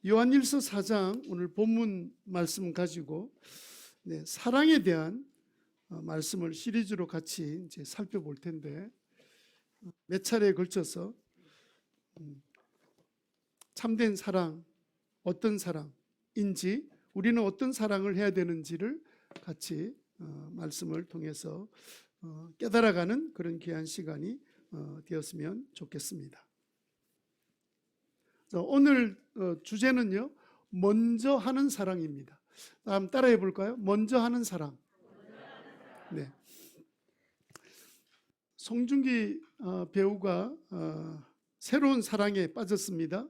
요한일서 4장 오늘 본문 말씀 가지고 사랑에 대한 말씀을 시리즈로 같이 이제 살펴볼 텐데, 몇 차례에 걸쳐서 참된 사랑, 어떤 사랑인지, 우리는 어떤 사랑을 해야 되는지를 같이 말씀을 통해서 깨달아가는 그런 귀한 시간이 되었으면 좋겠습니다. 오늘 주제는요, 먼저 하는 사랑입니다. 한번 따라해 볼까요? 먼저 하는 사랑. 네. 송중기 배우가 새로운 사랑에 빠졌습니다.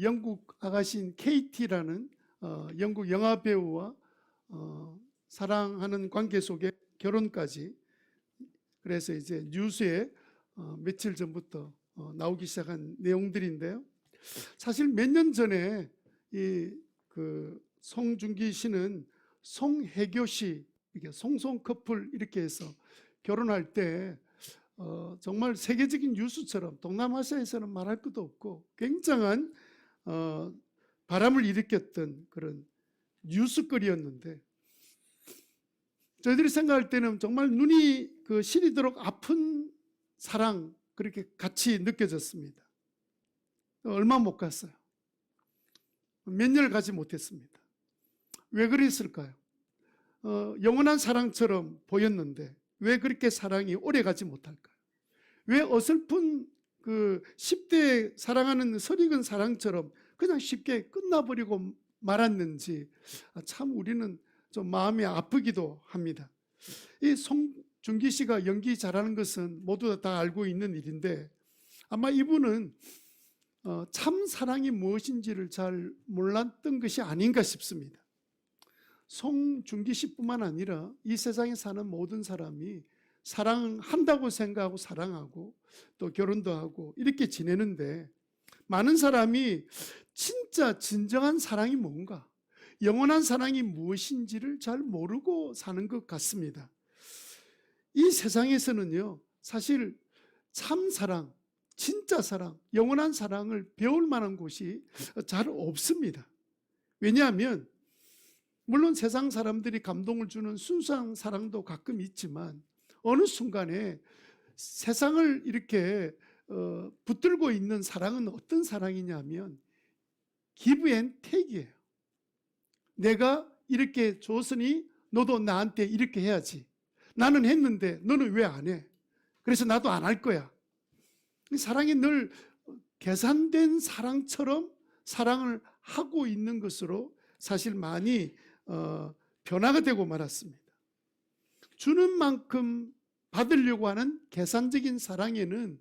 영국 아가씨인 KT라는 영국 영화 배우와 사랑하는 관계 속에 결혼까지, 그래서 이제 뉴스에 며칠 전부터 나오기 시작한 내용들인데요. 사실 몇 년 전에 송중기 씨는 송혜교 씨, 이렇게 송송 커플 이렇게 해서 결혼할 때 정말 세계적인 뉴스처럼 동남아시아에서는 말할 것도 없고 굉장한 바람을 일으켰던 그런 뉴스거리였는데, 저희들이 생각할 때는 정말 눈이 시리도록 아픈 사랑, 그렇게 같이 느껴졌습니다. 얼마 못 갔어요. 몇 년을 가지 못했습니다. 왜 그랬을까요? 영원한 사랑처럼 보였는데 왜 그렇게 사랑이 오래 가지 못할까요? 왜 어설픈 10대 사랑하는 설익은 사랑처럼 그냥 쉽게 끝나버리고 말았는지 참 우리는 좀 마음이 아프기도 합니다. 이 송중기 씨가 연기 잘하는 것은 모두 다 알고 있는 일인데, 아마 이분은 참 사랑이 무엇인지를 잘 몰랐던 것이 아닌가 싶습니다. 송중기 씨뿐만 아니라 이 세상에 사는 모든 사람이 사랑한다고 생각하고 사랑하고 또 결혼도 하고 이렇게 지내는데, 많은 사람이 진짜 진정한 사랑이 뭔가, 영원한 사랑이 무엇인지를 잘 모르고 사는 것 같습니다. 이 세상에서는요, 사실 참 사랑, 진짜 사랑, 영원한 사랑을 배울 만한 곳이 잘 없습니다. 왜냐하면 물론 세상 사람들이 감동을 주는 순수한 사랑도 가끔 있지만, 어느 순간에 세상을 이렇게 붙들고 있는 사랑은 어떤 사랑이냐면 give and take이에요. 내가 이렇게 줬으니 너도 나한테 이렇게 해야지. 나는 했는데 너는 왜 안 해? 그래서 나도 안 할 거야. 사랑이 늘 계산된 사랑처럼 사랑을 하고 있는 것으로 사실 많이 변화가 되고 말았습니다. 주는 만큼 받으려고 하는 계산적인 사랑에는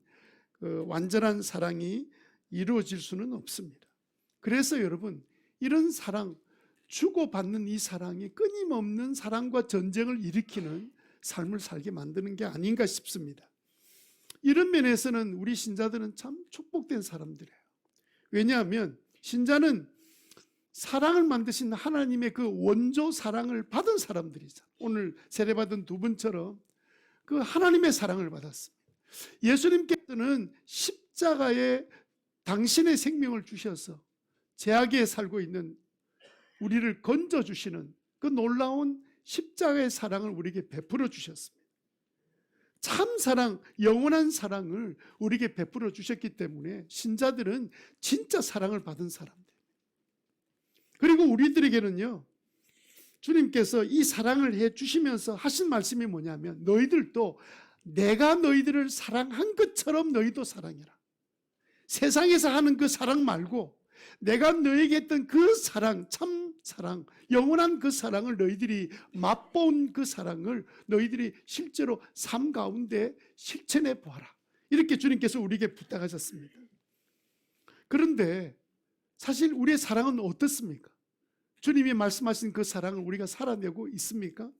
완전한 사랑이 이루어질 수는 없습니다. 그래서 여러분, 이런 사랑, 주고받는 이 사랑이 끊임없는 사랑과 전쟁을 일으키는 삶을 살게 만드는 게 아닌가 싶습니다. 이런 면에서는 우리 신자들은 참 축복된 사람들이에요. 왜냐하면 신자는 사랑을 만드신 하나님의 그 원조 사랑을 받은 사람들이잖아요. 오늘 세례받은 두 분처럼 그 하나님의 사랑을 받았습니다. 예수님께서는 십자가에 당신의 생명을 주셔서 죄악에 살고 있는 우리를 건져주시는 그 놀라운 십자가의 사랑을 우리에게 베풀어 주셨습니다. 참 사랑, 영원한 사랑을 우리에게 베풀어 주셨기 때문에 신자들은 진짜 사랑을 받은 사람들. 그리고 우리들에게는요, 주님께서 이 사랑을 해 주시면서 하신 말씀이 뭐냐면, 너희들도 내가 너희들을 사랑한 것처럼 너희도 사랑해라. 세상에서 하는 그 사랑 말고 내가 너에게 했던 그 사랑, 참 사랑, 영원한 그 사랑을 너희들이 맛본 그 사랑을 너희들이 실제로 삶 가운데 실천해 보아라. 이렇게 주님께서 우리에게 부탁하셨습니다. 그런데 사실 우리의 사랑은 어떻습니까? 주님이 말씀하신 그 사랑을 우리가 살아내고 있습니까?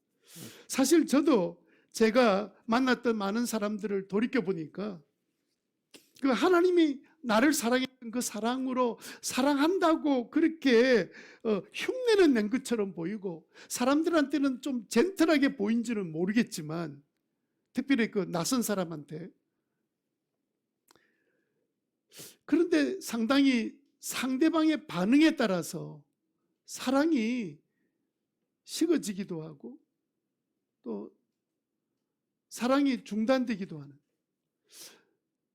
사실 저도 제가 만났던 많은 사람들을 돌이켜보니까 그 하나님이 나를 사랑했던 그 사랑으로 사랑한다고 그렇게 흉내는 낸 것처럼 보이고, 사람들한테는 좀 젠틀하게 보인지는 모르겠지만, 특별히 그 낯선 사람한테. 그런데 상당히 상대방의 반응에 따라서 사랑이 식어지기도 하고 또 사랑이 중단되기도 하는,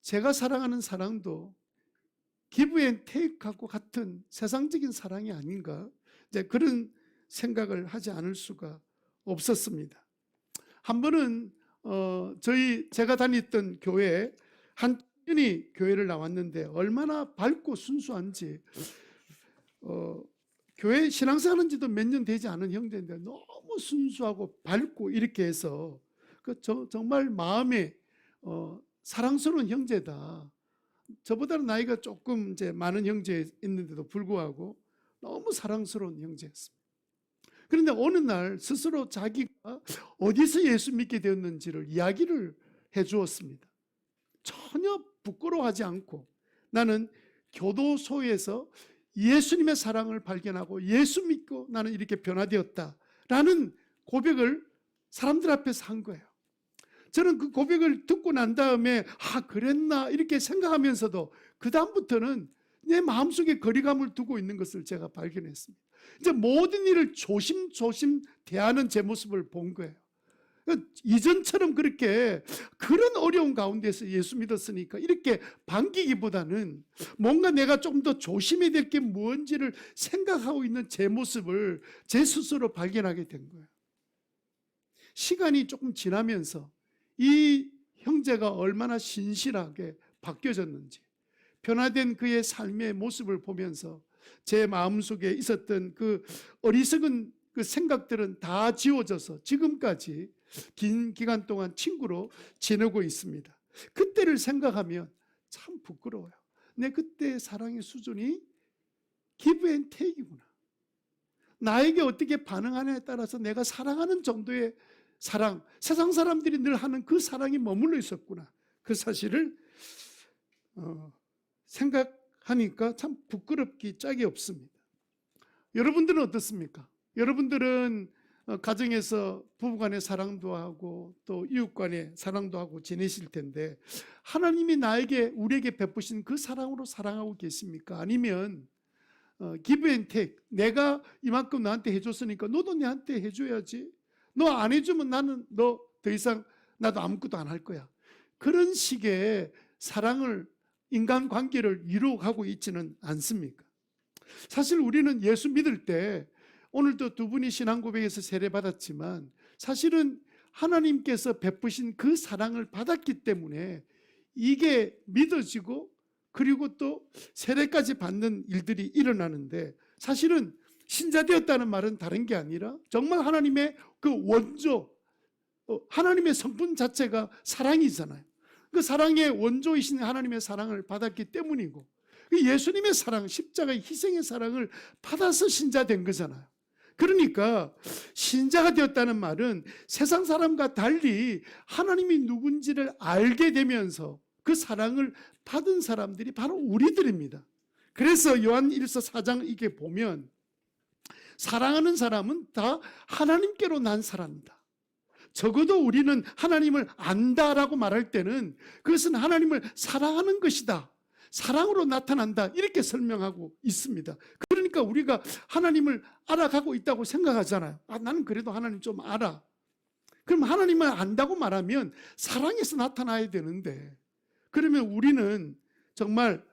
제가 사랑하는 사랑도 기브 앤 테이크하고 같은 세상적인 사랑이 아닌가, 이제 그런 생각을 하지 않을 수가 없었습니다. 한 번은 제가 다녔던 교회에 한 청년이 교회를 나왔는데 얼마나 밝고 순수한지, 교회 신앙생활한 지도 몇 년 되지 않은 형제인데 너무 순수하고 밝고 이렇게 해서 정말 마음에 사랑스러운 형제다. 저보다는 나이가 조금 이제 많은 형제였는데도 불구하고 너무 사랑스러운 형제였습니다. 그런데 어느 날 스스로 자기가 어디서 예수 믿게 되었는지를 이야기를 해 주었습니다. 전혀 부끄러워하지 않고, 나는 교도소에서 예수님의 사랑을 발견하고 예수 믿고 나는 이렇게 변화되었다라는 고백을 사람들 앞에서 한 거예요. 저는 그 고백을 듣고 난 다음에 그랬나 이렇게 생각하면서도 그 다음부터는 내 마음속에 거리감을 두고 있는 것을 제가 발견했습니다. 이제 모든 일을 조심조심 대하는 제 모습을 본 거예요. 이전처럼 그렇게 그런 어려운 가운데서 예수 믿었으니까 이렇게 반기기보다는 뭔가 내가 좀 더 조심해야 될 게 뭔지를 생각하고 있는 제 모습을 제 스스로 발견하게 된 거예요. 시간이 조금 지나면서 이 형제가 얼마나 신실하게 바뀌어졌는지, 변화된 그의 삶의 모습을 보면서 제 마음속에 있었던 그 어리석은 그 생각들은 다 지워져서 지금까지 긴 기간 동안 친구로 지내고 있습니다. 그때를 생각하면 참 부끄러워요. 내 그때의 사랑의 수준이 기브 앤 테이크구나. 나에게 어떻게 반응하느냐에 따라서 내가 사랑하는 정도의 사랑, 세상 사람들이 늘 하는 그 사랑이 머물러 있었구나. 그 사실을 생각하니까 참 부끄럽기 짝이 없습니다. 여러분들은 어떻습니까? 여러분들은 가정에서 부부간의 사랑도 하고 또 이웃간의 사랑도 하고 지내실 텐데, 하나님이 우리에게 베푸신 그 사랑으로 사랑하고 계십니까? 아니면 give and take, 내가 이만큼 너한테 해줬으니까 너도 내한테 해줘야지, 너 안 해주면 나는 너 더 이상 나도 아무것도 안 할 거야, 그런 식의 사랑을, 인간관계를 이루어가고 있지는 않습니까? 사실 우리는 예수 믿을 때, 오늘도 두 분이 신앙고백에서 세례받았지만 사실은 하나님께서 베푸신 그 사랑을 받았기 때문에 이게 믿어지고 그리고 또 세례까지 받는 일들이 일어나는데, 사실은 신자 되었다는 말은 다른 게 아니라 정말 하나님의 그 원조, 하나님의 성품 자체가 사랑이잖아요. 그 사랑의 원조이신 하나님의 사랑을 받았기 때문이고, 예수님의 사랑, 십자가의 희생의 사랑을 받아서 신자 된 거잖아요. 그러니까 신자가 되었다는 말은 세상 사람과 달리 하나님이 누군지를 알게 되면서 그 사랑을 받은 사람들이 바로 우리들입니다. 그래서 요한 1서 4장 이게 보면 사랑하는 사람은 다 하나님께로 난 사람이다. 적어도 우리는 하나님을 안다라고 말할 때는 그것은 하나님을 사랑하는 것이다, 사랑으로 나타난다, 이렇게 설명하고 있습니다. 그러니까 우리가 하나님을 알아가고 있다고 생각하잖아요. 나는 그래도 하나님 좀 알아. 그럼 하나님을 안다고 말하면 사랑에서 나타나야 되는데, 그러면 우리는 정말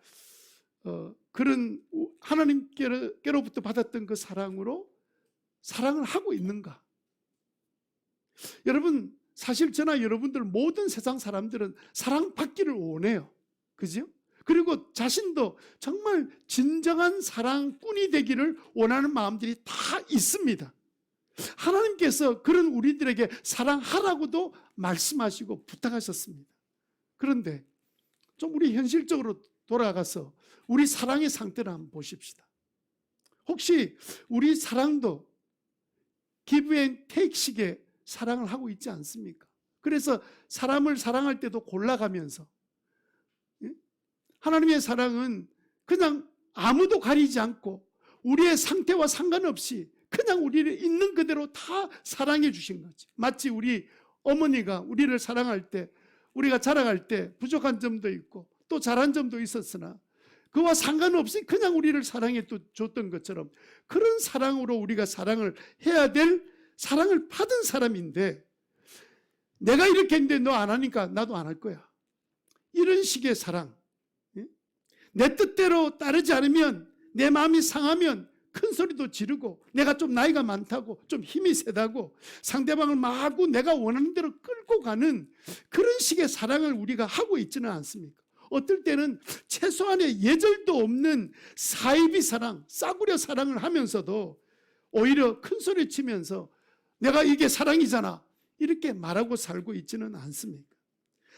그런 하나님께로부터 받았던 그 사랑으로 사랑을 하고 있는가? 여러분, 사실 저나 여러분들 모든 세상 사람들은 사랑받기를 원해요. 그죠? 그리고 자신도 정말 진정한 사랑꾼이 되기를 원하는 마음들이 다 있습니다. 하나님께서 그런 우리들에게 사랑하라고도 말씀하시고 부탁하셨습니다. 그런데 좀 우리 현실적으로 돌아가서 우리 사랑의 상태를 한번 보십시다. 혹시 우리 사랑도 give and take 식의 사랑을 하고 있지 않습니까? 그래서 사람을 사랑할 때도 골라가면서, 하나님의 사랑은 그냥 아무도 가리지 않고 우리의 상태와 상관없이 그냥 우리를 있는 그대로 다 사랑해 주신 거지. 마치 우리 어머니가 우리를 사랑할 때, 우리가 자라갈 때 부족한 점도 있고 또 잘한 점도 있었으나 그와 상관없이 그냥 우리를 사랑해 줬던 것처럼 그런 사랑으로 우리가 사랑을 해야 될 사랑을 받은 사람인데, 내가 이렇게 했는데 너 안 하니까 나도 안 할 거야. 이런 식의 사랑. 내 뜻대로 따르지 않으면, 내 마음이 상하면 큰 소리도 지르고, 내가 좀 나이가 많다고, 좀 힘이 세다고 상대방을 마구 내가 원하는 대로 끌고 가는 그런 식의 사랑을 우리가 하고 있지는 않습니까? 어떨 때는 최소한의 예절도 없는 사이비 사랑, 싸구려 사랑을 하면서도 오히려 큰 소리 치면서 내가 이게 사랑이잖아 이렇게 말하고 살고 있지는 않습니까?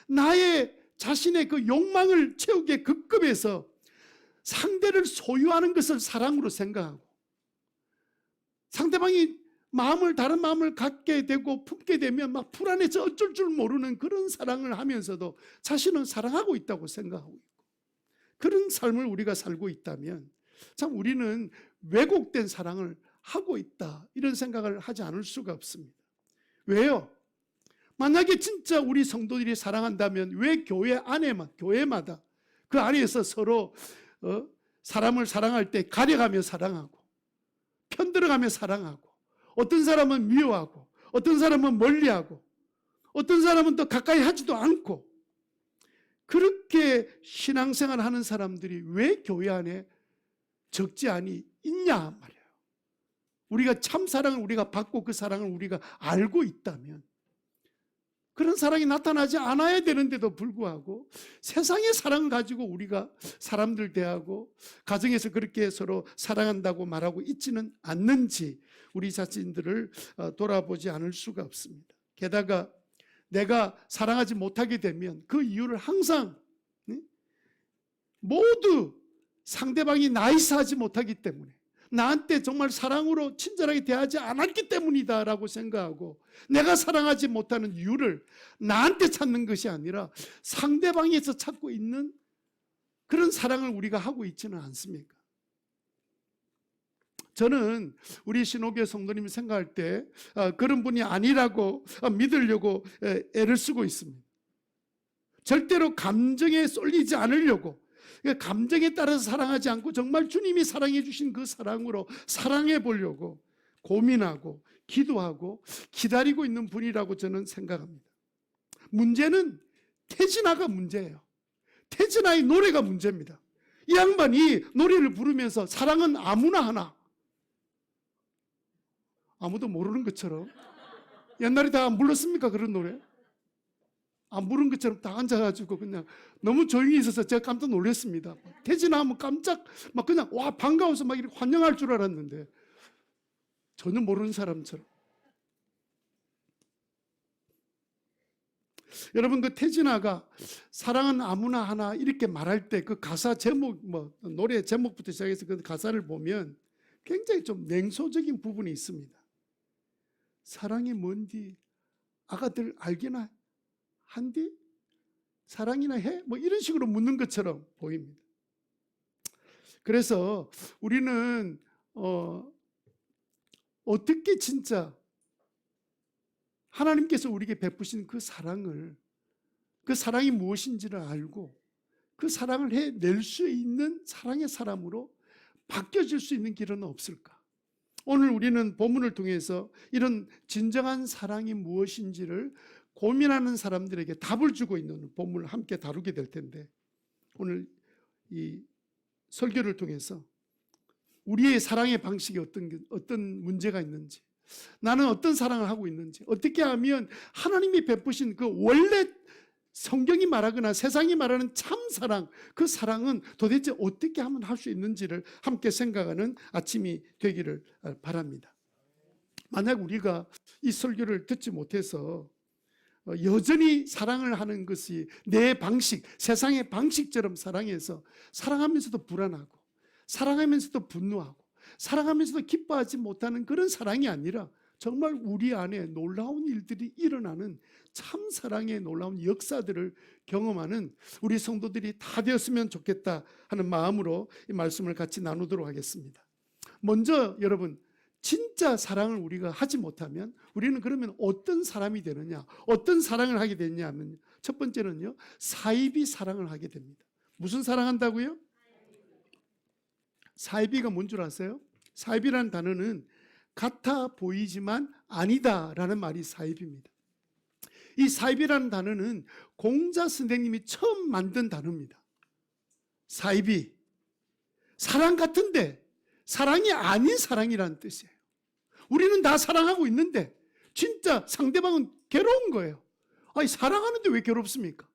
나의 자신의 그 욕망을 채우기에 급급해서 상대를 소유하는 것을 사랑으로 생각하고, 상대방이 다른 마음을 갖게 되고 품게 되면 막 불안해서 어쩔 줄 모르는 그런 사랑을 하면서도 자신은 사랑하고 있다고 생각하고 있고, 그런 삶을 우리가 살고 있다면 참 우리는 왜곡된 사랑을 하고 있다, 이런 생각을 하지 않을 수가 없습니다. 왜요? 만약에 진짜 우리 성도들이 사랑한다면 왜 교회마다 그 안에서 서로 사람을 사랑할 때 가려가며 사랑하고, 편들어가며 사랑하고, 어떤 사람은 미워하고, 어떤 사람은 멀리하고, 어떤 사람은 또 가까이 하지도 않고, 그렇게 신앙생활 하는 사람들이 왜 교회 안에 적지 않이 있냐 말이에요. 우리가 참 사랑을 우리가 받고 그 사랑을 우리가 알고 있다면, 그런 사랑이 나타나지 않아야 되는데도 불구하고 세상의 사랑을 가지고 우리가 사람들 대하고 가정에서 그렇게 서로 사랑한다고 말하고 있지는 않는지 우리 자신들을 돌아보지 않을 수가 없습니다. 게다가 내가 사랑하지 못하게 되면 그 이유를 항상 모두 상대방이 나이스하지 못하기 때문에, 나한테 정말 사랑으로 친절하게 대하지 않았기 때문이다라고 생각하고, 내가 사랑하지 못하는 이유를 나한테 찾는 것이 아니라 상대방에서 찾고 있는 그런 사랑을 우리가 하고 있지는 않습니까? 저는 우리 신호교회 성도님이 생각할 때 그런 분이 아니라고 믿으려고 애를 쓰고 있습니다. 절대로 감정에 쏠리지 않으려고, 감정에 따라서 사랑하지 않고 정말 주님이 사랑해 주신 그 사랑으로 사랑해 보려고 고민하고 기도하고 기다리고 있는 분이라고 저는 생각합니다. 문제는 태진아가 문제예요. 태진아의 노래가 문제입니다. 이 양반이 노래를 부르면서 사랑은 아무나 하나, 아무도 모르는 것처럼, 옛날에 다 안 불렀습니까? 그런 노래 안 부른 것처럼 다 앉아가지고 그냥 너무 조용히 있어서 제가 깜짝 놀랐습니다. 태진아 하면 깜짝 막 그냥 와 반가워서 막 이렇게 환영할 줄 알았는데 전혀 모르는 사람처럼. 여러분, 그 태진아가 사랑은 아무나 하나 이렇게 말할 때 그 가사 제목, 노래 제목부터 시작해서 그 가사를 보면 굉장히 좀 냉소적인 부분이 있습니다. 사랑이 뭔지 아가들 알기나 한디? 사랑이나 해? 이런 식으로 묻는 것처럼 보입니다. 그래서 우리는 어떻게 진짜 하나님께서 우리에게 베푸신 그 사랑이 무엇인지를 알고 그 사랑을 해낼 수 있는 사랑의 사람으로 바뀌어질 수 있는 길은 없을까? 오늘 우리는 본문을 통해서 이런 진정한 사랑이 무엇인지를 고민하는 사람들에게 답을 주고 있는 본문을 함께 다루게 될 텐데, 오늘 이 설교를 통해서 우리의 사랑의 방식이 어떤 문제가 있는지, 나는 어떤 사랑을 하고 있는지, 어떻게 하면 하나님이 베푸신 그 원래 성경이 말하거나 세상이 말하는 참 사랑, 그 사랑은 도대체 어떻게 하면 할 수 있는지를 함께 생각하는 아침이 되기를 바랍니다. 만약 우리가 이 설교를 듣지 못해서 여전히 사랑을 하는 것이 내 방식, 세상의 방식처럼 사랑해서 사랑하면서도 불안하고 사랑하면서도 분노하고 사랑하면서도 기뻐하지 못하는 그런 사랑이 아니라 정말 우리 안에 놀라운 일들이 일어나는 참 사랑의 놀라운 역사들을 경험하는 우리 성도들이 다 되었으면 좋겠다 하는 마음으로 이 말씀을 같이 나누도록 하겠습니다. 먼저 여러분, 진짜 사랑을 우리가 하지 못하면 우리는 그러면 어떤 사람이 되느냐, 어떤 사랑을 하게 되느냐 하면 첫 번째는요, 사이비 사랑을 하게 됩니다. 무슨 사랑한다고요? 사이비가 뭔 줄 아세요? 사이비라는 단어는 같아 보이지만 아니다라는 말이 사이비입니다. 이 사이비라는 단어는 공자 선생님이 처음 만든 단어입니다. 사이비, 사랑 같은데 사랑이 아닌 사랑이라는 뜻이에요. 우리는 다 사랑하고 있는데 진짜 상대방은 괴로운 거예요. 아니, 사랑하는데 왜 괴롭습니까?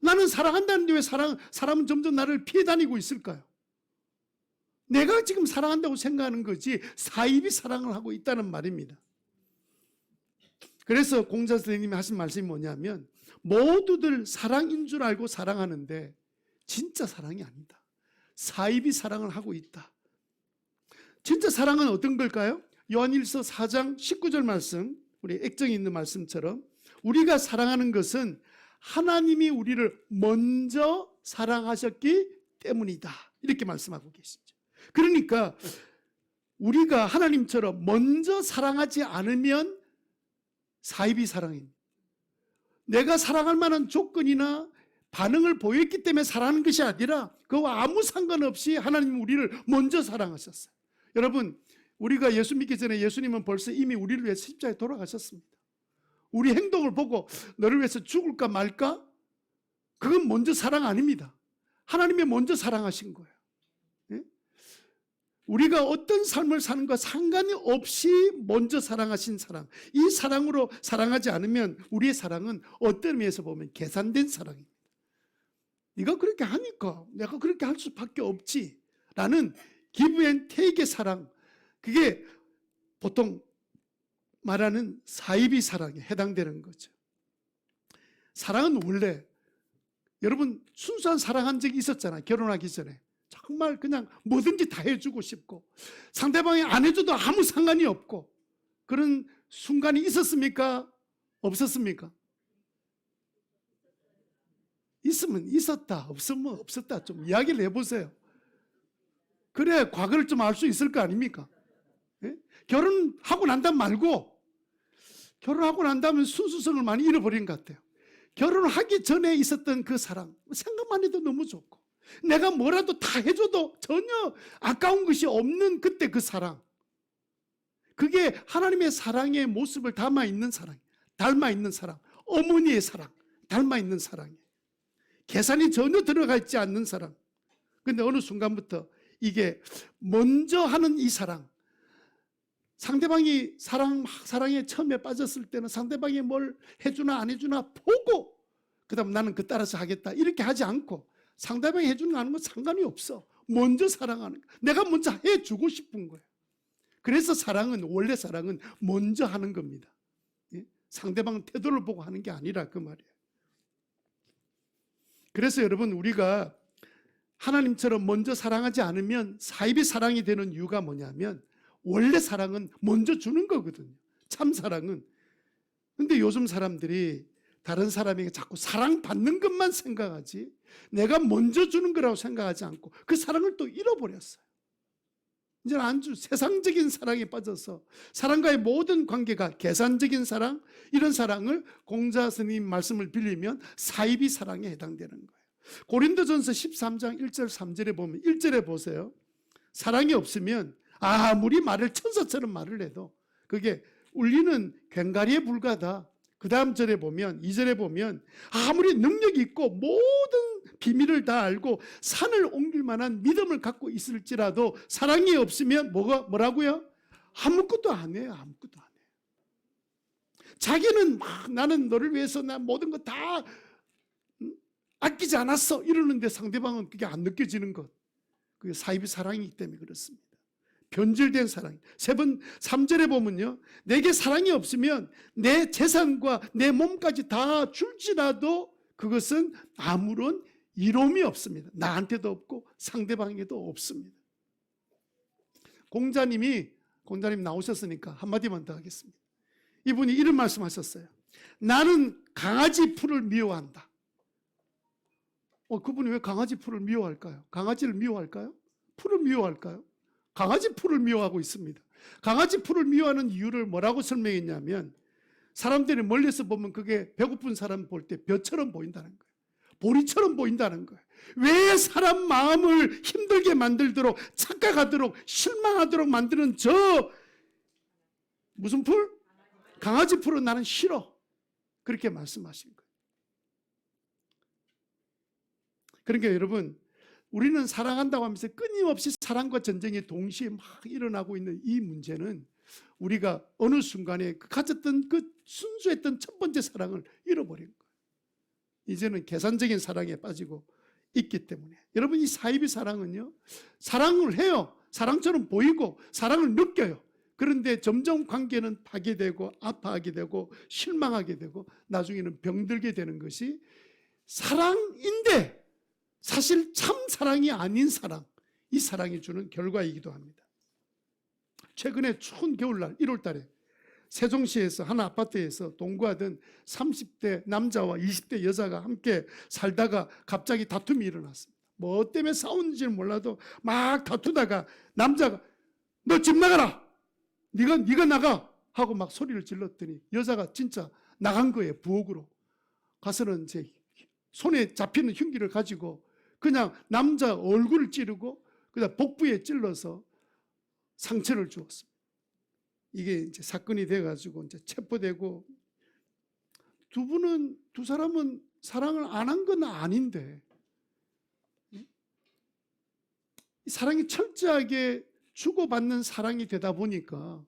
나는 사랑한다는데 왜 사람은 점점 나를 피해 다니고 있을까요? 내가 지금 사랑한다고 생각하는 거지 사이비 사랑을 하고 있다는 말입니다. 그래서 공자 선생님이 하신 말씀이 뭐냐면 모두들 사랑인 줄 알고 사랑하는데 진짜 사랑이 아니다. 사이비 사랑을 하고 있다. 진짜 사랑은 어떤 걸까요? 요한일서 4장 19절 말씀, 우리 액정에 있는 말씀처럼 우리가 사랑하는 것은 하나님이 우리를 먼저 사랑하셨기 때문이다. 이렇게 말씀하고 계시죠. 그러니까 우리가 하나님처럼 먼저 사랑하지 않으면 사이비 사랑입니다. 내가 사랑할 만한 조건이나 반응을 보였기 때문에 사랑하는 것이 아니라 그와 아무 상관없이 하나님은 우리를 먼저 사랑하셨어요. 여러분, 우리가 예수 믿기 전에 예수님은 벌써 이미 우리를 위해 십자가에 돌아가셨습니다. 우리 행동을 보고 너를 위해서 죽을까 말까? 그건 먼저 사랑 아닙니다. 하나님이 먼저 사랑하신 거예요. 우리가 어떤 삶을 사는가 상관이 없이 먼저 사랑하신 사랑, 이 사랑으로 사랑하지 않으면 우리의 사랑은 어떤 의미에서 보면 계산된 사랑입니다. 네가 그렇게 하니까 내가 그렇게 할 수밖에 없지 라는 give and take의 사랑, 그게 보통 말하는 사이비 사랑에 해당되는 거죠. 사랑은 원래 여러분 순수한 사랑한 적이 있었잖아요. 결혼하기 전에 정말 그냥 뭐든지 다 해주고 싶고 상대방이 안 해줘도 아무 상관이 없고 그런 순간이 있었습니까? 없었습니까? 있으면 있었다, 없으면 없었다. 좀 이야기를 해보세요. 그래 과거를 좀 알 수 있을 거 아닙니까? 예? 결혼하고 난다면 말고, 결혼하고 난다면 순수성을 많이 잃어버린 것 같아요. 결혼하기 전에 있었던 그 사랑, 생각만 해도 너무 좋고 내가 뭐라도 다 해줘도 전혀 아까운 것이 없는 그때 그 사랑, 그게 하나님의 사랑의 모습을 닮아 있는 사랑, 어머니의 사랑, 닮아 있는 사랑이에요. 계산이 전혀 들어가 있지 않는 사랑. 근데 어느 순간부터 이게 먼저 하는 이 사랑, 상대방이 사랑에 처음에 빠졌을 때는 상대방이 뭘 해주나 안 해주나 보고 그 다음 나는 그 따라서 하겠다 이렇게 하지 않고 상대방이 해주는 거 하는 건 상관이 없어. 먼저 사랑하는 거, 내가 먼저 해주고 싶은 거예요. 그래서 원래 사랑은 먼저 하는 겁니다. 상대방 태도를 보고 하는 게 아니라 그 말이에요. 그래서 여러분, 우리가 하나님처럼 먼저 사랑하지 않으면 사이비 사랑이 되는 이유가 뭐냐면 원래 사랑은 먼저 주는 거거든요. 참 사랑은. 근데 요즘 사람들이 다른 사람에게 자꾸 사랑받는 것만 생각하지 내가 먼저 주는 거라고 생각하지 않고 그 사랑을 또 잃어버렸어요. 이제는 아주 세상적인 사랑에 빠져서 사랑과의 모든 관계가 계산적인 사랑, 이런 사랑을 공자 스님 말씀을 빌리면 사이비 사랑에 해당되는 거예요. 고린도전서 13장 1절 3절에 보면 1절에 보세요. 사랑이 없으면 아무리 말을 천사처럼 말을 해도 그게 울리는 괭가리에 불과하다. 그 다음 절에 보면 2절에 보면 아무리 능력이 있고 모든 비밀을 다 알고 산을 옮길 만한 믿음을 갖고 있을지라도 사랑이 없으면 뭐라고요? 아무것도 안 해요. 아무것도 안 해요. 자기는 막 나는 너를 위해서 나 모든 거 다 아끼지 않았어 이러는데 상대방은 그게 안 느껴지는 것, 그게 사이비 사랑이기 때문에 그렇습니다. 변질된 사랑. 3절에 보면요, 내게 사랑이 없으면 내 재산과 내 몸까지 다 줄지라도 그것은 아무런 이로움이 없습니다. 나한테도 없고 상대방에게도 없습니다. 공자님 나오셨으니까 한마디만 더 하겠습니다. 이분이 이런 말씀하셨어요. 나는 강아지 풀을 미워한다. 그분이 왜 강아지 풀을 미워할까요? 강아지를 미워할까요? 풀을 미워할까요? 강아지 풀을 미워하고 있습니다. 강아지 풀을 미워하는 이유를 뭐라고 설명했냐면 사람들이 멀리서 보면 그게 배고픈 사람 볼 때 벼처럼 보인다는 거예요. 보리처럼 보인다는 거예요. 왜 사람 마음을 힘들게 만들도록 착각하도록 실망하도록 만드는 저 무슨 풀? 강아지 풀은 나는 싫어. 그렇게 말씀하신 거예요. 그러니까 여러분, 우리는 사랑한다고 하면서 끊임없이 사랑과 전쟁이 동시에 막 일어나고 있는 이 문제는 우리가 어느 순간에 가졌던 그 순수했던 첫 번째 사랑을 잃어버린 거예요. 이제는 계산적인 사랑에 빠지고 있기 때문에 여러분, 이 사이비 사랑은요, 사랑을 해요. 사랑처럼 보이고 사랑을 느껴요. 그런데 점점 관계는 파괴되고 아파하게 되고 실망하게 되고 나중에는 병들게 되는 것이 사랑인데 사실 참 사랑이 아닌 사랑, 이 사랑이 주는 결과이기도 합니다. 최근에 추운 겨울날 1월 달에 세종시에서 한 아파트에서 동거하던 30대 남자와 20대 여자가 함께 살다가 갑자기 다툼이 일어났습니다. 뭐 때문에 싸우는지는 몰라도 막 다투다가 남자가 너 집 나가라! 네가 나가! 하고 막 소리를 질렀더니 여자가 진짜 나간 거예요. 부엌으로. 가서는 제 손에 잡히는 흉기를 가지고 그냥 남자 얼굴을 찌르고 그다음 복부에 찔러서 상처를 주었습니다. 이게 이제 사건이 돼가지고 이제 체포되고 두 사람은 사랑을 안 한 건 아닌데 사랑이 철저하게 주고받는 사랑이 되다 보니까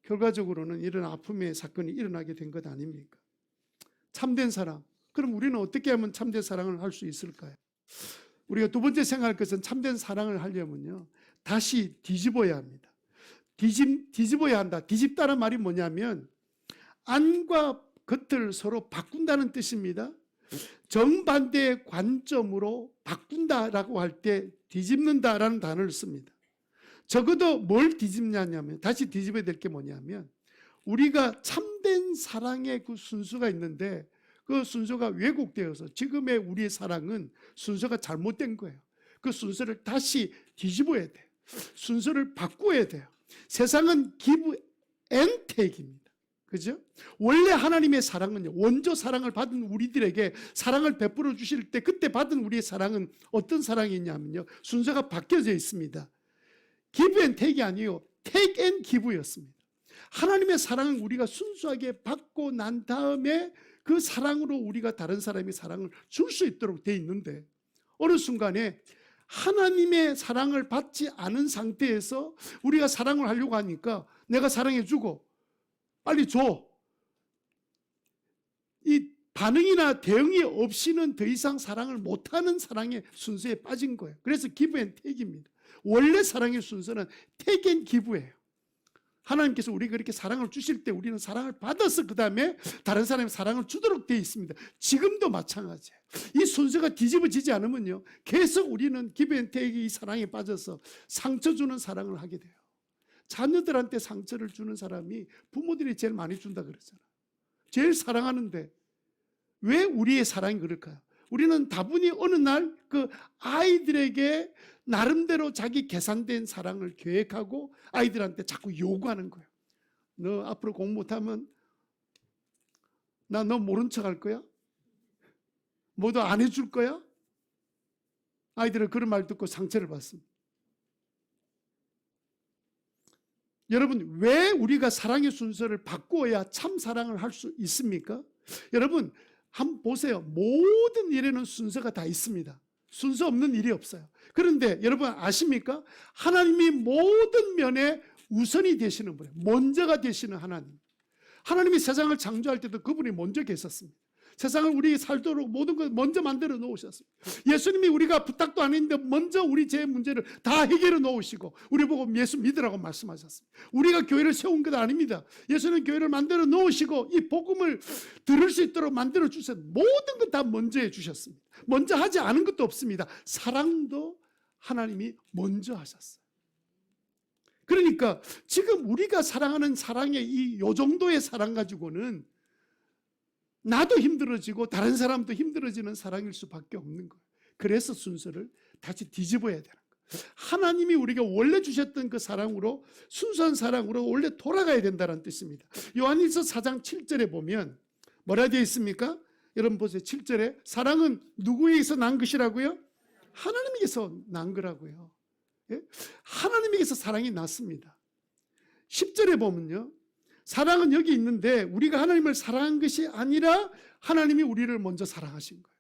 결과적으로는 이런 아픔의 사건이 일어나게 된 것 아닙니까? 참된 사랑. 그럼 우리는 어떻게 하면 참된 사랑을 할 수 있을까요? 우리가 두 번째 생각할 것은 참된 사랑을 하려면요, 다시 뒤집어야 합니다. 뒤집어야 한다. 뒤집다는 말이 뭐냐면 안과 겉을 서로 바꾼다는 뜻입니다. 정반대의 관점으로 바꾼다라고 할 때 뒤집는다라는 단어를 씁니다. 적어도 뭘 뒤집냐면, 다시 뒤집어야 될 게 뭐냐면 우리가 참된 사랑의 그 순서가 있는데 그 순서가 왜곡되어서 지금의 우리의 사랑은 순서가 잘못된 거예요. 그 순서를 다시 뒤집어야 돼요. 순서를 바꿔야 돼요. 세상은 give and take입니다. 그죠? 원래 하나님의 사랑은요, 원조 사랑을 받은 우리들에게 사랑을 베풀어 주실 때 그때 받은 우리의 사랑은 어떤 사랑이냐면요, 순서가 바뀌어져 있습니다. give and take이 아니요, take and give였습니다. 하나님의 사랑은 우리가 순수하게 받고 난 다음에 그 사랑으로 우리가 다른 사람의 사랑을 줄 수 있도록 돼 있는데 어느 순간에 하나님의 사랑을 받지 않은 상태에서 우리가 사랑을 하려고 하니까 내가 사랑해주고 빨리 줘. 이 반응이나 대응이 없이는 더 이상 사랑을 못하는 사랑의 순서에 빠진 거예요. 그래서 give and take입니다. 원래 사랑의 순서는 take and give예요. 하나님께서 우리가 그렇게 사랑을 주실 때 우리는 사랑을 받아서 그 다음에 다른 사람의 사랑을 주도록 되어 있습니다. 지금도 마찬가지예요. 이 순서가 뒤집어지지 않으면요, 계속 우리는 give and take의 이 사랑에 빠져서 상처 주는 사랑을 하게 돼요. 자녀들한테 상처를 주는 사람이 부모들이 제일 많이 준다 그랬잖아요. 제일 사랑하는데 왜 우리의 사랑이 그럴까요? 우리는 다분히 어느 날 그 아이들에게 나름대로 자기 계산된 사랑을 계획하고 아이들한테 자꾸 요구하는 거예요. 너 앞으로 공부 못하면 나 너 모른 척 할 거야? 뭐도 안 해줄 거야? 아이들은 그런 말 듣고 상처를 받습니다. 여러분, 왜 우리가 사랑의 순서를 바꾸어야 참 사랑을 할 수 있습니까? 여러분, 한번 보세요. 모든 일에는 순서가 다 있습니다. 순서 없는 일이 없어요. 그런데 여러분 아십니까? 하나님이 모든 면에 우선이 되시는 분이에요. 먼저가 되시는 하나님. 하나님이 세상을 창조할 때도 그분이 먼저 계셨습니다. 세상을 우리 살도록 모든 걸 먼저 만들어 놓으셨습니다. 예수님이 우리가 부탁도 안 했는데 먼저 우리 죄 문제를 다 해결해 놓으시고 우리 보고 예수 믿으라고 말씀하셨습니다. 우리가 교회를 세운 것 아닙니다. 예수님 교회를 만들어 놓으시고 이 복음을 들을 수 있도록 만들어 주셨. 모든 것 다 먼저 해 주셨습니다. 먼저 하지 않은 것도 없습니다. 사랑도 하나님이 먼저 하셨어요. 그러니까 지금 우리가 사랑하는 사랑의 요 정도의 사랑 가지고는 나도 힘들어지고 다른 사람도 힘들어지는 사랑일 수밖에 없는 거예요. 그래서 순서를 다시 뒤집어야 되는 거예요. 하나님이 우리가 원래 주셨던 그 사랑으로, 순수한 사랑으로 원래 돌아가야 된다는 뜻입니다. 요한일서 4장 7절에 보면 뭐라 되어 있습니까? 여러분 보세요. 7절에 사랑은 누구에게서 난 것이라고요? 하나님에게서 난 거라고요. 예? 하나님에게서 사랑이 났습니다. 10절에 보면요. 사랑은 여기 있는데 우리가 하나님을 사랑한 것이 아니라 하나님이 우리를 먼저 사랑하신 거예요.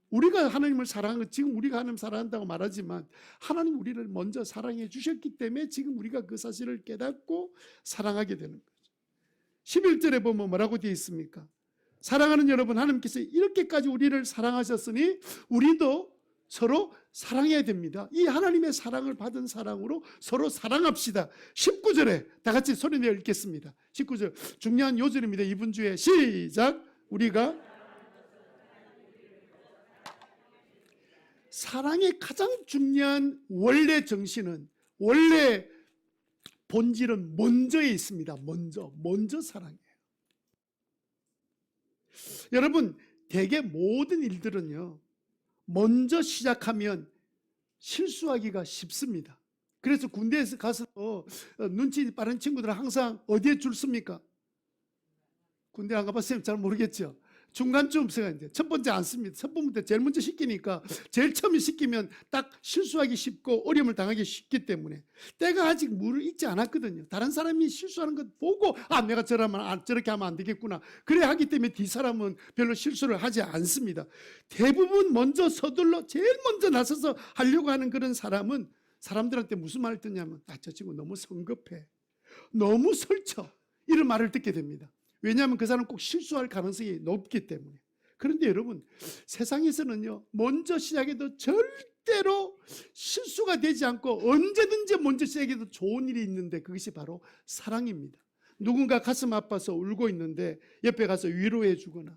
우리가 하나님을 사랑한 것, 지금 우리가 하나님 사랑한다고 말하지만 하나님 우리를 먼저 사랑해 주셨기 때문에 지금 우리가 그 사실을 깨닫고 사랑하게 되는 거죠. 11절에 보면 뭐라고 되어 있습니까? 사랑하는 여러분, 하나님께서 이렇게까지 우리를 사랑하셨으니 우리도 서로 사랑해야 됩니다. 이 하나님의 사랑을 받은 사랑으로 서로 사랑합시다. 19절에 다 같이 소리내어 읽겠습니다. 19절 중요한 요절입니다. 이번 주에 시작. 우리가 사랑의 가장 중요한 원래 정신은, 원래 본질은 먼저에 있습니다. 먼저 사랑해요. 여러분, 대개 모든 일들은요, 먼저 시작하면 실수하기가 쉽습니다. 그래서 군대에서 가서 눈치 빠른 친구들은 항상 어디에 줄 섭니까? 군대 안 가봤으면 잘 모르겠죠. 중간쯤 생각하는데 첫 번째 안 씁니다. 첫 번째 제일 먼저 시키니까 제일 처음에 시키면 딱 실수하기 쉽고 어려움을 당하기 쉽기 때문에 때가 아직 물을 익지 않았거든요. 다른 사람이 실수하는 것 보고 내가 저렇게 하면 안 되겠구나. 그래 하기 때문에 뒤 사람은 별로 실수를 하지 않습니다. 대부분 먼저 서둘러 제일 먼저 나서서 하려고 하는 그런 사람은 사람들한테 무슨 말을 듣냐면 저 친구 너무 성급해, 너무 설쳐, 이런 말을 듣게 됩니다. 왜냐하면 그 사람은 꼭 실수할 가능성이 높기 때문에. 그런데 여러분, 세상에서는요, 먼저 시작해도 절대로 실수가 되지 않고 언제든지 먼저 시작해도 좋은 일이 있는데 그것이 바로 사랑입니다. 누군가 가슴 아파서 울고 있는데 옆에 가서 위로해 주거나,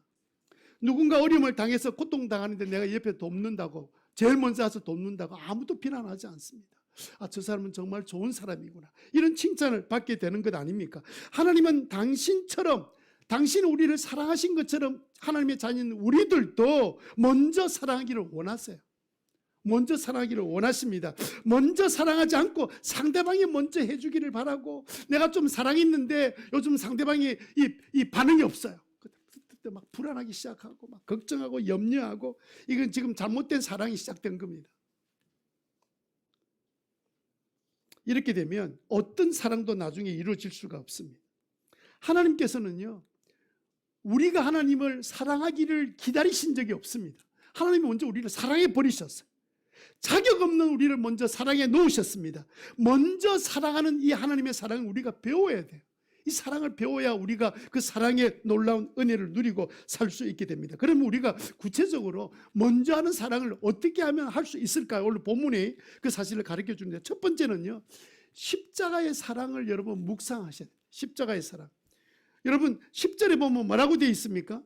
누군가 어려움을 당해서 고통당하는데 내가 옆에 돕는다고, 제일 먼저 와서 돕는다고 아무도 비난하지 않습니다. 저 사람은 정말 좋은 사람이구나, 이런 칭찬을 받게 되는 것 아닙니까? 하나님은 당신처럼, 당신은 우리를 사랑하신 것처럼 하나님의 자녀인 우리들도 먼저 사랑하기를 원하세요. 먼저 사랑하기를 원하십니다. 먼저 사랑하지 않고 상대방이 먼저 해주기를 바라고, 내가 좀 사랑했는데 요즘 상대방이 이 반응이 없어요. 그때 막 불안하기 시작하고 막 걱정하고 염려하고, 이건 지금 잘못된 사랑이 시작된 겁니다. 이렇게 되면 어떤 사랑도 나중에 이루어질 수가 없습니다. 하나님께서는요, 우리가 하나님을 사랑하기를 기다리신 적이 없습니다. 하나님이 먼저 우리를 사랑해 버리셨어요. 자격 없는 우리를 먼저 사랑해 놓으셨습니다. 먼저 사랑하는 이 하나님의 사랑을 우리가 배워야 돼요. 이 사랑을 배워야 우리가 그 사랑의 놀라운 은혜를 누리고 살 수 있게 됩니다. 그러면 우리가 구체적으로 먼저 하는 사랑을 어떻게 하면 할 수 있을까요? 오늘 본문이 그 사실을 가르쳐 주는데, 첫 번째는요, 십자가의 사랑을 여러분 묵상하셔야 돼요. 십자가의 사랑. 여러분 10절에 보면 뭐라고 되어 있습니까?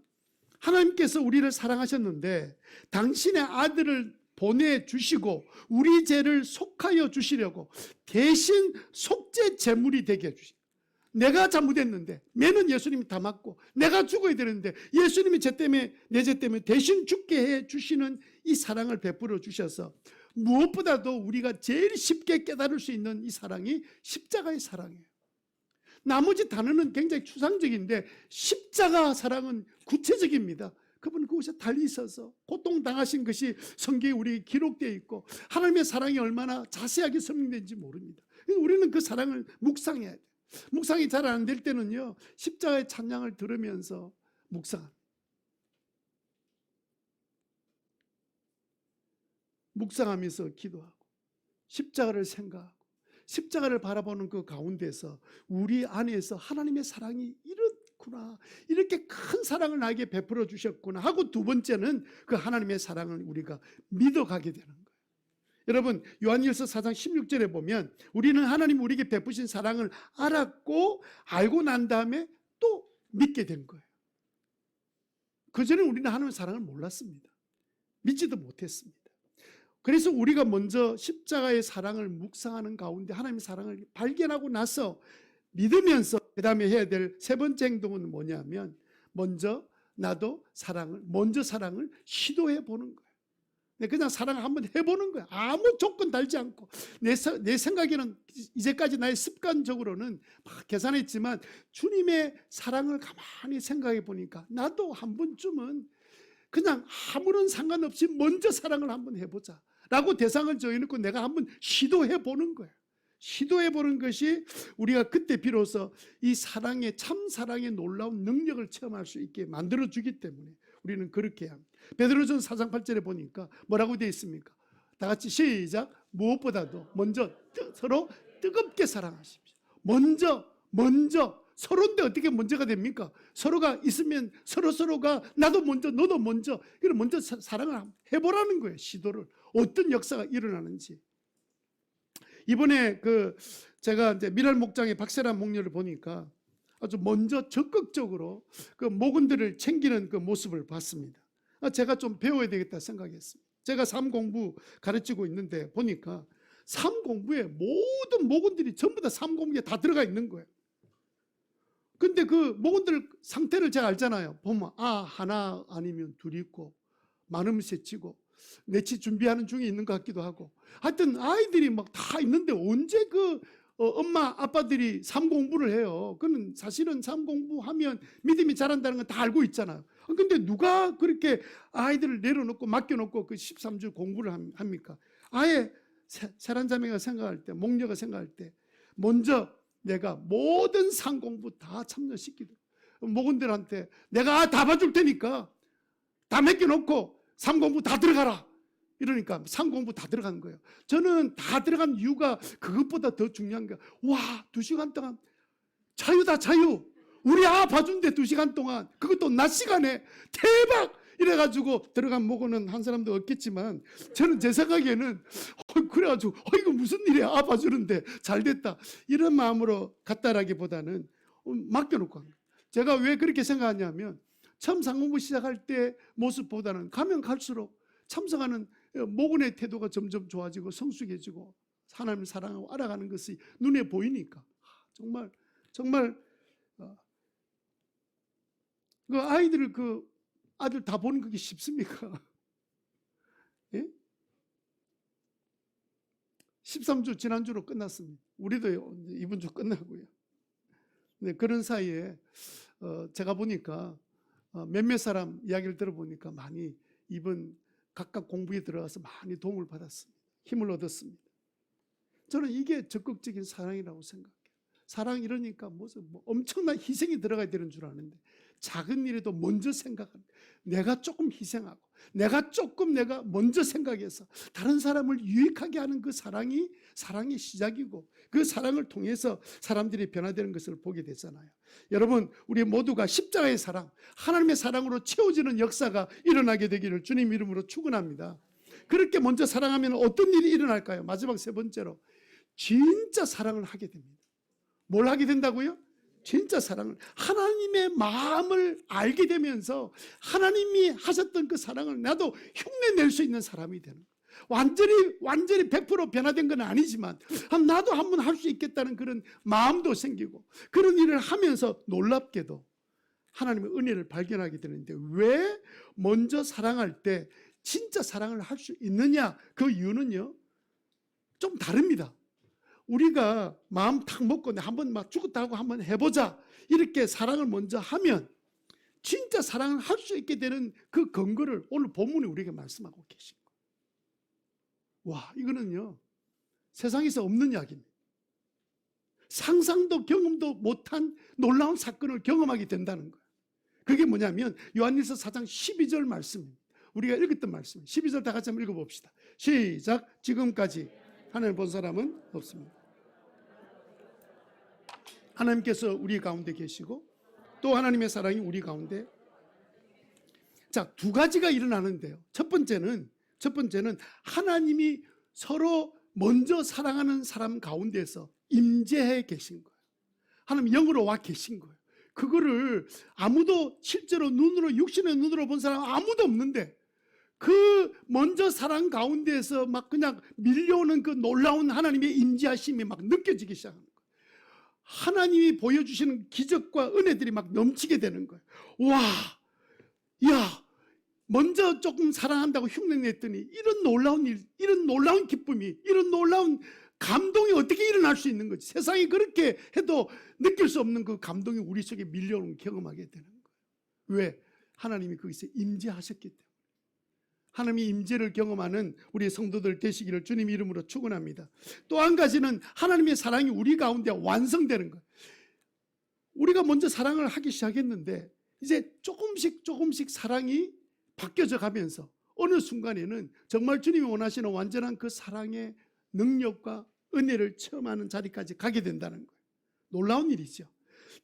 하나님께서 우리를 사랑하셨는데 당신의 아들을 보내주시고 우리 죄를 속하여 주시려고 대신 속죄 제물이 되게 해주시고, 내가 잘못했는데 매는 예수님이 다 맞고 내가 죽어야 되는데 예수님이 제 때문에, 내 죄 때문에 대신 죽게 해 주시는 이 사랑을 베풀어 주셔서, 무엇보다도 우리가 제일 쉽게 깨달을 수 있는 이 사랑이 십자가의 사랑이에요. 나머지 단어는 굉장히 추상적인데 십자가 사랑은 구체적입니다. 그분은 그곳에 달리 있어서 고통당하신 것이 성경에 우리에게 기록되어 있고 하나님의 사랑이 얼마나 자세하게 설명되는지 모릅니다. 우리는 그 사랑을 묵상해야 돼요. 묵상이 잘 안 될 때는요, 십자가의 찬양을 들으면서 묵상하면서 기도하고 십자가를 생각하고 십자가를 바라보는 그 가운데서 우리 안에서 하나님의 사랑이 이렇구나, 이렇게 큰 사랑을 나에게 베풀어 주셨구나 하고, 두 번째는 그 하나님의 사랑을 우리가 믿어가게 되는 거예요. 여러분 요한일서 4장 16절에 보면 우리는 하나님 우리에게 베푸신 사랑을 알았고 알고 난 다음에 또 믿게 된 거예요. 그전에 우리는 하나님의 사랑을 몰랐습니다. 믿지도 못했습니다. 그래서 우리가 먼저 십자가의 사랑을 묵상하는 가운데 하나님의 사랑을 발견하고 나서 믿으면서 그 다음에 해야 될 세 번째 행동은 뭐냐면, 먼저 사랑을 시도해 보는 거예요. 그냥 사랑을 한번 해보는 거예요. 아무 조건 달지 않고. 내 생각에는 이제까지 나의 습관적으로는 막 계산했지만 주님의 사랑을 가만히 생각해 보니까 나도 한 번쯤은 그냥 아무런 상관없이 먼저 사랑을 한번 해보자 라고 대상을 정해놓고 내가 한번 시도해 보는 거예요. 시도해 보는 것이 우리가 그때 비로소 이 사랑의, 참 사랑의 놀라운 능력을 체험할 수 있게 만들어주기 때문에 우리는 그렇게 합니다. 베드로전서 4장 8절에 보니까 뭐라고 되어 있습니까? 다 같이 시작. 무엇보다도 먼저 서로 뜨겁게 사랑하십시오. 먼저 서로인데 어떻게 먼저가 됩니까? 서로가 있으면 서로가 나도 먼저 너도 먼저, 그럼 먼저 사랑을 해보라는 거예요. 시도를. 어떤 역사가 일어나는지. 이번에 제가 이제 미랄 목장의 박세란 목녀를 보니까 아주 먼저 적극적으로 그 목원들을 챙기는 그 모습을 봤습니다. 제가 좀 배워야 되겠다 생각했습니다. 제가 삶 공부 가르치고 있는데 보니까 삶 공부에 모든 목원들이 전부 다 삶 공부에 다 들어가 있는 거예요. 근데 그 목원들 상태를 제가 알잖아요. 보면 하나 아니면 둘이 있고 많으면 셋이고 내치 준비하는 중에 있는 것 같기도 하고, 하여튼 아이들이 막 다 있는데 언제 엄마 아빠들이 삶 공부를 해요. 그는 사실은 삶 공부하면 믿음이 자란다는 건 다 알고 있잖아요. 근데 누가 그렇게 아이들을 내려놓고 맡겨놓고 그 13주 공부를 합니까? 아예 세란자매가 생각할 때, 목녀가 생각할 때 먼저 내가 모든 삶 공부 다 참여시키도록 목원들한테 내가 다 봐줄 테니까 다 맡겨놓고 삶 공부 다 들어가라. 이러니까 삶 공부 다 들어간 거예요. 저는 다 들어간 이유가 그것보다 더 중요한 게, 와, 2시간 동안 자유다, 자유. 우리 봐준대 2시간 동안. 그것도 낮 시간에. 대박! 이래가지고 들어간 목원은 한 사람도 없겠지만 저는 제 생각에는 그래가지고 이거 무슨 일이야, 봐주는데 잘 됐다, 이런 마음으로 갔다라기보다는 맡겨놓고 한 거예요. 제가 왜 그렇게 생각하냐면 처음 상공부 시작할 때 모습보다는 가면 갈수록 참석하는 목원의 태도가 점점 좋아지고 성숙해지고 하나님을 사랑하고 알아가는 것이 눈에 보이니까 정말 그 아이들을 아들 다 보는 그게 쉽습니까? 예? 13주 지난주로 끝났습니다. 우리도 이번 주 끝나고요. 네, 그런 사이에 제가 보니까 몇몇 사람 이야기를 들어보니까 많이 이번 각각 공부에 들어가서 많이 도움을 받았습니다. 힘을 얻었습니다. 저는 이게 적극적인 사랑이라고 생각해요. 사랑 이러니까 무슨 엄청난 희생이 들어가야 되는 줄 아는데 작은 일에도 먼저 생각하는, 내가 조금 희생하고 내가 먼저 생각해서 다른 사람을 유익하게 하는 그 사랑이 사랑의 시작이고 그 사랑을 통해서 사람들이 변화되는 것을 보게 되잖아요. 여러분, 우리 모두가 십자가의 사랑, 하나님의 사랑으로 채워지는 역사가 일어나게 되기를 주님 이름으로 축원합니다. 그렇게 먼저 사랑하면 어떤 일이 일어날까요? 마지막 세 번째로 진짜 사랑을 하게 됩니다. 뭘 하게 된다고요? 진짜 사랑을, 하나님의 마음을 알게 되면서 하나님이 하셨던 그 사랑을 나도 흉내낼 수 있는 사람이 되는 거예요. 완전히 100% 변화된 건 아니지만 나도 한번 할 수 있겠다는 그런 마음도 생기고, 그런 일을 하면서 놀랍게도 하나님의 은혜를 발견하게 되는데, 왜 먼저 사랑할 때 진짜 사랑을 할 수 있느냐? 그 이유는요, 좀 다릅니다. 우리가 마음 탁 먹고 한번 막 죽었다 하고 한번 해보자, 이렇게 사랑을 먼저 하면 진짜 사랑을 할 수 있게 되는 그 근거를 오늘 본문에 우리에게 말씀하고 계신 거예요. 와, 이거는요 세상에서 없는 이야기입니다. 상상도 경험도 못한 놀라운 사건을 경험하게 된다는 거예요. 그게 뭐냐면 요한일서 4장 12절 말씀입니다. 우리가 읽었던 말씀, 12절 다 같이 한번 읽어봅시다. 시작. 지금까지 하나님 본 사람은 없습니다. 하나님께서 우리 가운데 계시고 또 하나님의 사랑이 우리 가운데. 자, 두 가지가 일어나는데요. 첫 번째는 하나님이 서로 먼저 사랑하는 사람 가운데서 임재해 계신 거예요. 하나님 영으로 와 계신 거예요. 그거를 아무도 실제로 눈으로, 육신의 눈으로 본 사람 아무도 없는데 그 먼저 사랑 가운데에서 막 그냥 밀려오는 그 놀라운 하나님의 임재하심이 막 느껴지기 시작하는 거예요. 하나님이 보여주시는 기적과 은혜들이 막 넘치게 되는 거예요. 와, 야, 먼저 조금 사랑한다고 흉내냈더니 이런 놀라운 일, 이런 놀라운 기쁨이, 이런 놀라운 감동이 어떻게 일어날 수 있는 거지? 세상이 그렇게 해도 느낄 수 없는 그 감동이 우리 속에 밀려오는 경험하게 되는 거예요. 왜? 하나님이 거기서 임재하셨기 때문에. 하나님의 임재를 경험하는 우리 성도들 되시기를 주님 이름으로 축원합니다. 또 한 가지는 하나님의 사랑이 우리 가운데 완성되는 거예요. 우리가 먼저 사랑을 하기 시작했는데 이제 조금씩 사랑이 바뀌어져 가면서 어느 순간에는 정말 주님이 원하시는 완전한 그 사랑의 능력과 은혜를 체험하는 자리까지 가게 된다는 거예요. 놀라운 일이죠.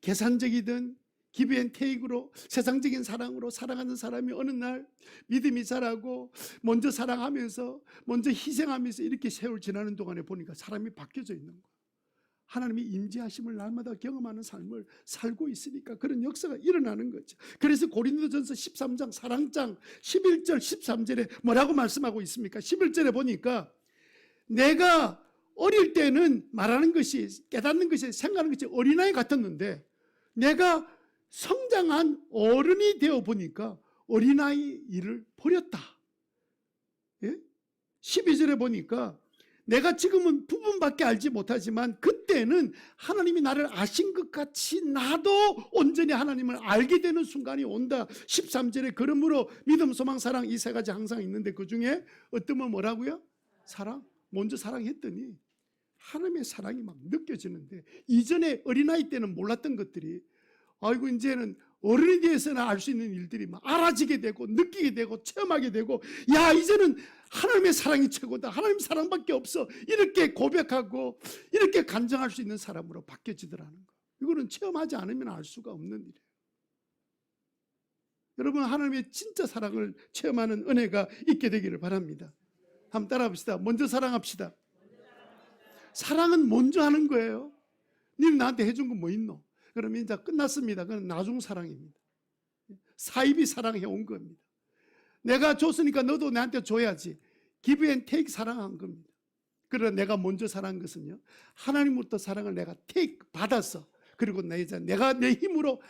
계산적이든 기브앤테이크로 세상적인 사랑으로 사랑하는 사람이 어느 날 믿음이 자라고 먼저 사랑하면서 먼저 희생하면서 이렇게 세월 지나는 동안에 보니까 사람이 바뀌어져 있는 거예요. 하나님이 임재하심을 날마다 경험하는 삶을 살고 있으니까 그런 역사가 일어나는 거죠. 그래서 고린도전서 13장 사랑장 11절 13절에 뭐라고 말씀하고 있습니까? 11절에 보니까 내가 어릴 때는 말하는 것이 깨닫는 것이 생각하는 것이 어린아이 같았는데 내가 성장한 어른이 되어 보니까 어린아이 일을 버렸다. 예? 12절에 보니까 내가 지금은 부분밖에 알지 못하지만 그때는 하나님이 나를 아신 것 같이 나도 온전히 하나님을 알게 되는 순간이 온다. 13절에 그러므로 믿음, 소망, 사랑 이 세 가지 항상 있는데 그 중에 어떤 건 뭐라고요? 사랑. 먼저 사랑했더니 하나님의 사랑이 막 느껴지는데 이전에 어린아이 때는 몰랐던 것들이 아이고 이제는 어른이 돼서나 알 수 있는 일들이 막 알아지게 되고 느끼게 되고 체험하게 되고 야 이제는 하나님의 사랑이 최고다. 하나님 사랑밖에 없어. 이렇게 고백하고 이렇게 간증할 수 있는 사람으로 바뀌어지더라는 거. 이거는 체험하지 않으면 알 수가 없는 일이에요. 여러분 하나님의 진짜 사랑을 체험하는 은혜가 있게 되기를 바랍니다. 한번 따라 합시다. 먼저 사랑합시다. 사랑은 먼저 하는 거예요. 님 나한테 해준 거 뭐 있노? 그러면 이제 끝났습니다. 그건 나중 사랑입니다. 사입이 사랑해온 겁니다. 내가 줬으니까 너도 나한테 줘야지. give and take 사랑한 겁니다. 그러나 내가 먼저 사랑한 것은요. 하나님부터 사랑을 내가 take 받았어. 그리고 내가 내 힘으로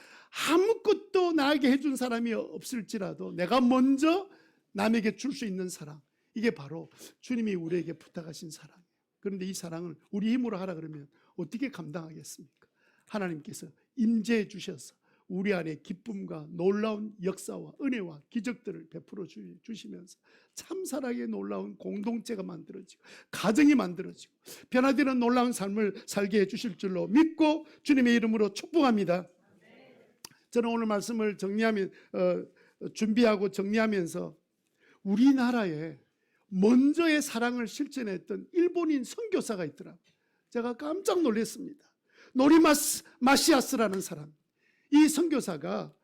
아무것도 나에게 해준 사람이 없을지라도 내가 먼저 남에게 줄 수 있는 사랑. 이게 바로 주님이 우리에게 부탁하신 사랑이에요. 그런데 이 사랑을 우리 힘으로 하라 그러면 어떻게 감당하겠습니까? 하나님께서 임재해 주셔서 우리 안에 기쁨과 놀라운 역사와 은혜와 기적들을 베풀어 주시면서 참사랑의 놀라운 공동체가 만들어지고 가정이 만들어지고 변화되는 놀라운 삶을 살게 해주실 줄로 믿고 주님의 이름으로 축복합니다. 저는 오늘 말씀을 준비하고 정리하면서 우리나라에 먼저의 사랑을 실천했던 일본인 선교사가 있더라고요. 제가 깜짝 놀랐습니다. 노리마시아스라는 사람. 이 선교사가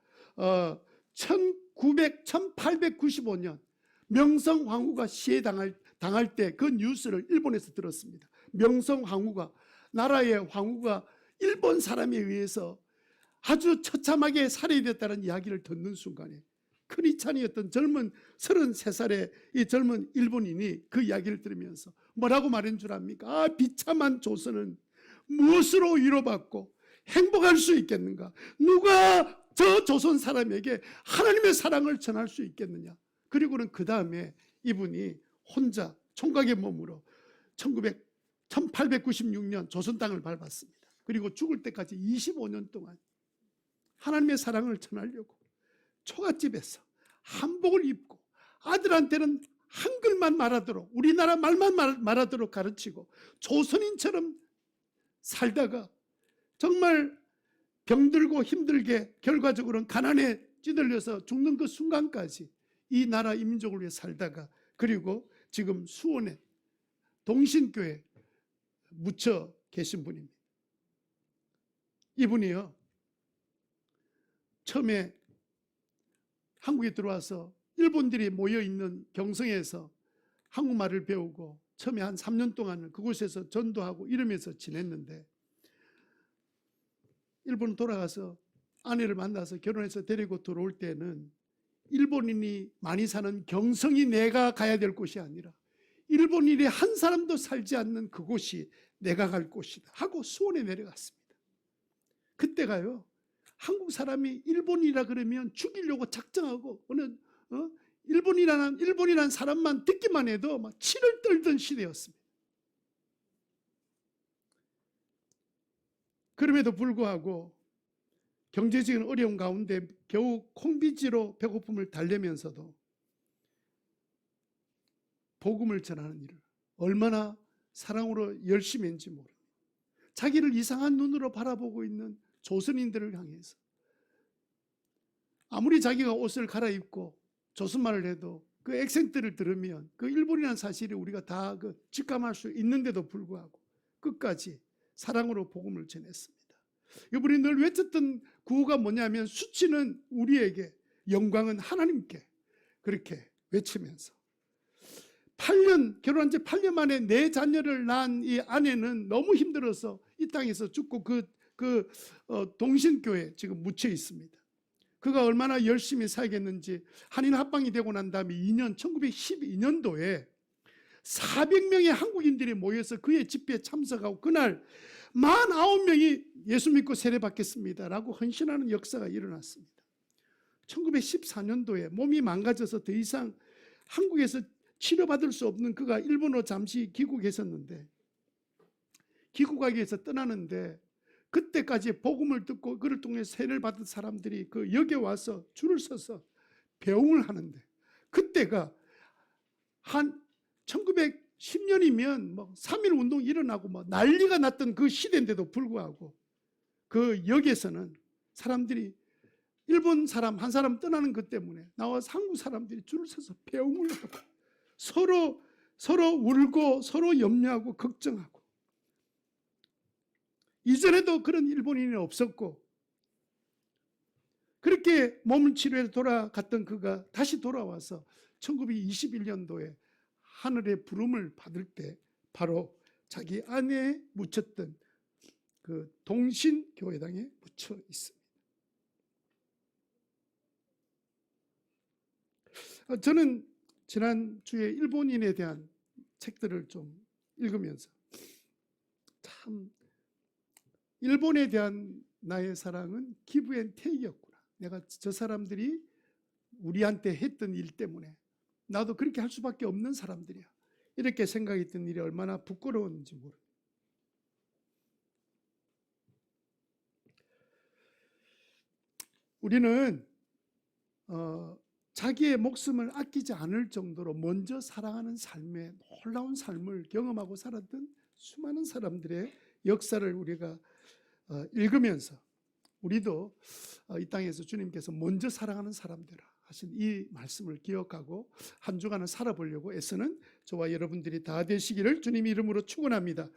1895년 명성황후가 시해당할 때 그 뉴스를 일본에서 들었습니다. 명성황후가 나라의 황후가 일본 사람에 의해서 아주 처참하게 살해되었다는 이야기를 듣는 순간에 크리스찬이었던 젊은 33살의 이 젊은 일본인이 그 이야기를 들으면서 뭐라고 말한 줄 압니까? 아, 비참한 조선은 무엇으로 위로받고 행복할 수 있겠는가? 누가 저 조선 사람에게 하나님의 사랑을 전할 수 있겠느냐? 그리고는 그 다음에 이분이 혼자 총각의 몸으로 1896년 조선 땅을 밟았습니다. 그리고 죽을 때까지 25년 동안 하나님의 사랑을 전하려고 초가집에서 한복을 입고 아들한테는 한글만 말하도록 우리나라 말만 말하도록 가르치고 조선인처럼 살다가 정말 병들고 힘들게 결과적으로는 가난에 찌들려서 죽는 그 순간까지 이 나라 이 민족을 위해 살다가 그리고 지금 수원에 동신교회 묻혀 계신 분입니다. 이분이요 처음에 한국에 들어와서 일본들이 모여있는 경성에서 한국말을 배우고 처음에 한 3년 동안은 그곳에서 전도하고 이러면서 지냈는데 일본 돌아가서 아내를 만나서 결혼해서 데리고 들어올 때는 일본인이 많이 사는 경성이 내가 가야 될 곳이 아니라 일본인이 한 사람도 살지 않는 그곳이 내가 갈 곳이다 하고 수원에 내려갔습니다. 그때가요 한국 사람이 일본이라 그러면 죽이려고 작정하고 일본이라는 사람만 듣기만 해도 막 치를 떨던 시대였습니다. 그럼에도 불구하고 경제적인 어려움 가운데 겨우 콩비지로 배고픔을 달래면서도 복음을 전하는 일을 얼마나 사랑으로 열심히 했는지 모릅니다. 자기를 이상한 눈으로 바라보고 있는 조선인들을 향해서 아무리 자기가 옷을 갈아입고 조선말을 해도 그 액센트를 들으면 그 일본이라는 사실을 우리가 다 직감할 수 있는데도 불구하고 끝까지 사랑으로 복음을 전했습니다. 이분이 늘 외쳤던 구호가 뭐냐면 수치는 우리에게, 영광은 하나님께, 그렇게 외치면서 8년, 결혼한 지 8년 만에 4자녀를 낳은 이 아내는 너무 힘들어서 이 땅에서 죽고 동신교에 지금 묻혀 있습니다. 그가 얼마나 열심히 살겠는지 한인 합방이 되고 난 다음에 1912년도에 400명의 한국인들이 모여서 그의 집회에 참석하고 그날 49명이 예수 믿고 세례받겠습니다라고 헌신하는 역사가 일어났습니다. 1914년도에 몸이 망가져서 더 이상 한국에서 치료받을 수 없는 그가 일본으로 잠시 귀국했었는데, 귀국하기 위해서 떠나는데 그때까지 복음을 듣고 그를 통해 세례를 받은 사람들이 그 역에 와서 줄을 서서 배웅을 하는데, 그때가 한 1910년이면 뭐 3.1 운동이 일어나고 뭐 난리가 났던 그 시대인데도 불구하고 그 역에서는 사람들이 일본 사람 한 사람 떠나는 것 때문에 나와 한국 사람들이 줄을 서서 배웅을 하고 서로 울고 서로 염려하고 걱정하고, 이전에도 그런 일본인이 없었고 그렇게 몸을 치료해 돌아갔던 그가 다시 돌아와서 1921년도에 하늘의 부름을 받을 때 바로 자기 아내에 묻혔던 그 동신교회당에 묻혀 있습니다. 저는 지난주에 일본인에 대한 책들을 좀 읽으면서 참 일본에 대한 나의 사랑은 give and take이었구나. 내가 저 사람들이 우리한테 했던 일 때문에 나도 그렇게 할 수밖에 없는 사람들이야, 이렇게 생각했던 일이 얼마나 부끄러웠는지 모릅니다. 우리는 자기의 목숨을 아끼지 않을 정도로 먼저 사랑하는 삶의 놀라운 삶을 경험하고 살았던 수많은 사람들의 역사를 우리가 읽으면서 우리도 이 땅에서 주님께서 먼저 사랑하는 사람들아 하신 이 말씀을 기억하고 한 주간을 살아보려고 애쓰는 저와 여러분들이 다 되시기를 주님 이름으로 축원합니다.